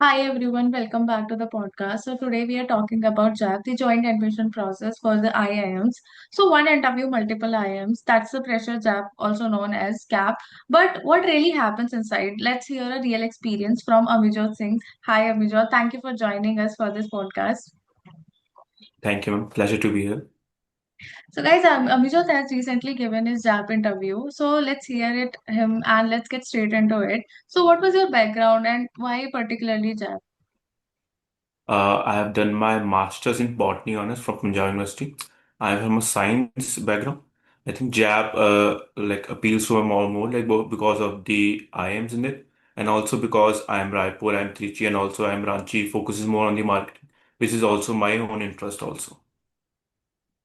Hi everyone, welcome back to the podcast. So today we are talking about JAP, the joint admission process for the IIMs. So one interview, multiple IIMs. That's the pressure JAP, also known as CAP. But what really happens inside? Let's hear a real experience from Amijot Singh. Hi Amijot, thank you for joining us for this podcast. Thank you, ma'am. Pleasure to be here. So guys, Amijot has recently given his JAP interview. So let's hear it him and let's get straight into it. So what was your background and why particularly JAP? I have done my master's in botany honors from Punjab University. I have a science background. I think JAP like appeals to me more like both because of the IIMs in it, and also because I am Raipur, I am Trichy, and also I am Ranchi focuses more on the marketing, which is also my own interest also.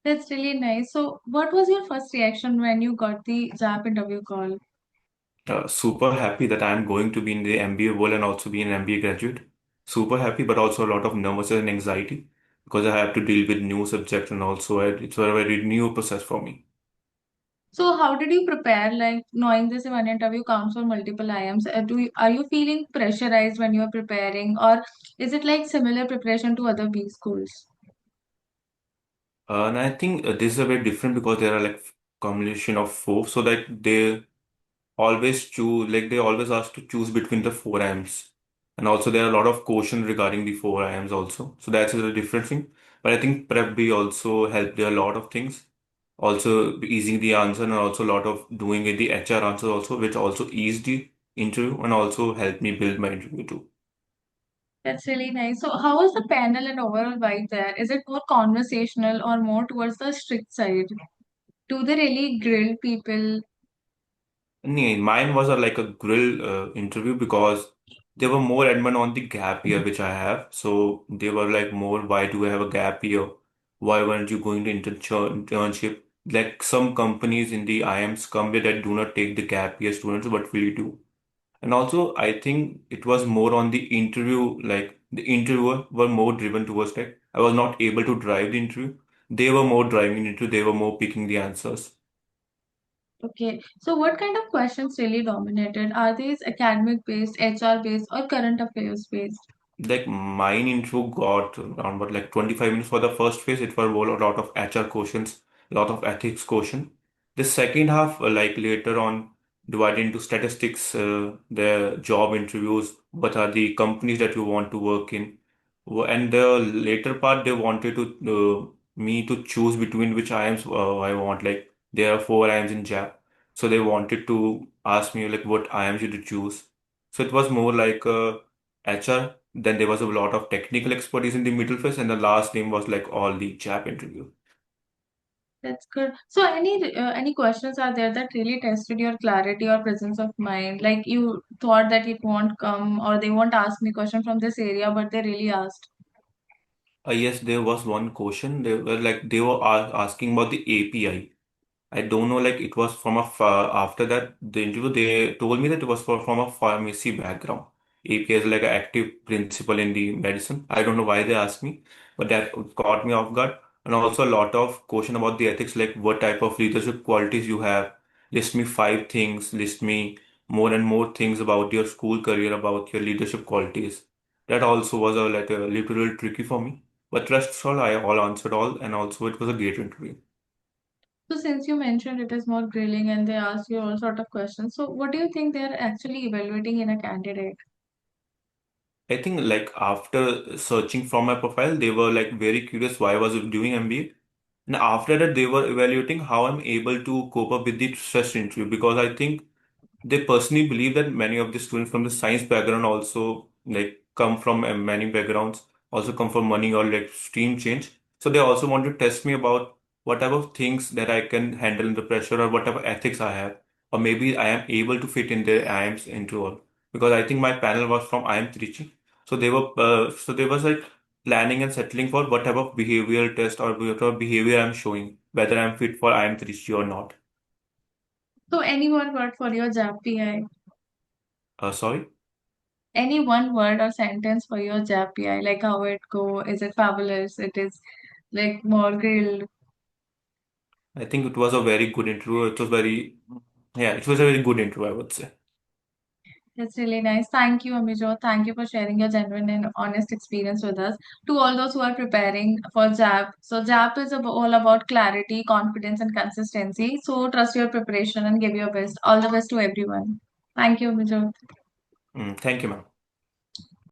That's really nice. So, what was your first reaction when you got the JAP interview call? Super happy that I am going to be in the MBA world and also be an MBA graduate. Super happy, but also a lot of nervousness and anxiety because I have to deal with new subjects and also it's a very new process for me. So, how did you prepare? Like, knowing this one interview counts for multiple IMs, are you feeling pressurized when you are preparing, or is it like similar preparation to other B schools? And I think this is a bit different because there are like combination of four, so that they always choose, like they always ask to choose between the four IMs. And also there are a lot of questions regarding the four IMs also. So that's a different thing. But I think Prepbee also helped there a lot of things. Also easing the answer and also a lot of doing it the HR answers also, which also eased the interview and also helped me build my interview too. That's really nice. So, how was the panel and overall vibe there? Is it more conversational or more towards the strict side? Do they really grill people? Nee, mine was like a grill interview because they were more adamant on the gap year which I have. So they were like more, why do I have a gap year? Why weren't you going to internship? Like some companies in the IIMs come with that do not take the gap year students, what will you do? And also I think it was more on the interview, like the interviewer were more driven towards that. I was not able to drive the interview. They were more driving into, they were more picking the answers. Okay, so what kind of questions really dominated? Are these academic based, HR based, or current affairs based? Like mine intro got around about like 25 minutes for the first phase. It was a lot of HR questions, a lot of ethics question. The second half, like later on, divided into statistics, the job interviews, what are the companies that you want to work in. And the later part, they wanted to me to choose between which IIMs I want. Like there are four IIMs in JAP, so they wanted to ask me like what IIM should you choose. So it was more like HR. Then there was a lot of technical expertise in the middle phase, and the last name was like all the JAP interview. That's good. So any questions are there that really tested your clarity or presence of mind? Like you thought that it won't come or they won't ask me question from this area, but they really asked. Yes, there was one question. They were asking about the API. I don't know, like it was from after that the interview they told me that it was from a pharmacy background. API is like an active principle in the medicine. I don't know why they asked me, but that caught me off guard. And also a lot of question about the ethics, like what type of leadership qualities you have. List me five things. List me more and more things about your school career, about your leadership qualities. That also was like a little tricky for me. But rest all I all answered all, and also it was a great interview. So since you mentioned it is more grilling and they ask you all sort of questions, so what do you think they're actually evaluating in a candidate? I think like after searching from my profile, they were like very curious why I was doing MBA. And after that, they were evaluating how I'm able to cope up with the stress interview because I think they personally believe that many of the students from the science background also like come from many backgrounds, also come from money or like stream change. So they also want to test me about what type of things that I can handle under pressure or whatever ethics I have, or maybe I am able to fit in their IIMs into all. Because I think my panel was from IIM Trichy, so they was like planning and settling for what type of behavioral test or what type of behavior I'm showing, whether I'm fit for IIM Trichy or not. So any one word for your JAP PI? Sorry. Any one word or sentence for your JAP PI? Like how it go? Is it fabulous? It is like more grilled. I think it was a very good interview. It was very, yeah, it was a very good interview, I would say. It's really nice. Thank you, Amijot. Thank you for sharing your genuine and honest experience with us. To all those who are preparing for JAP, so JAP is all about clarity, confidence, and consistency. So trust your preparation and give your best. All the best to everyone. Thank you, Amijot. Thank you, ma'am.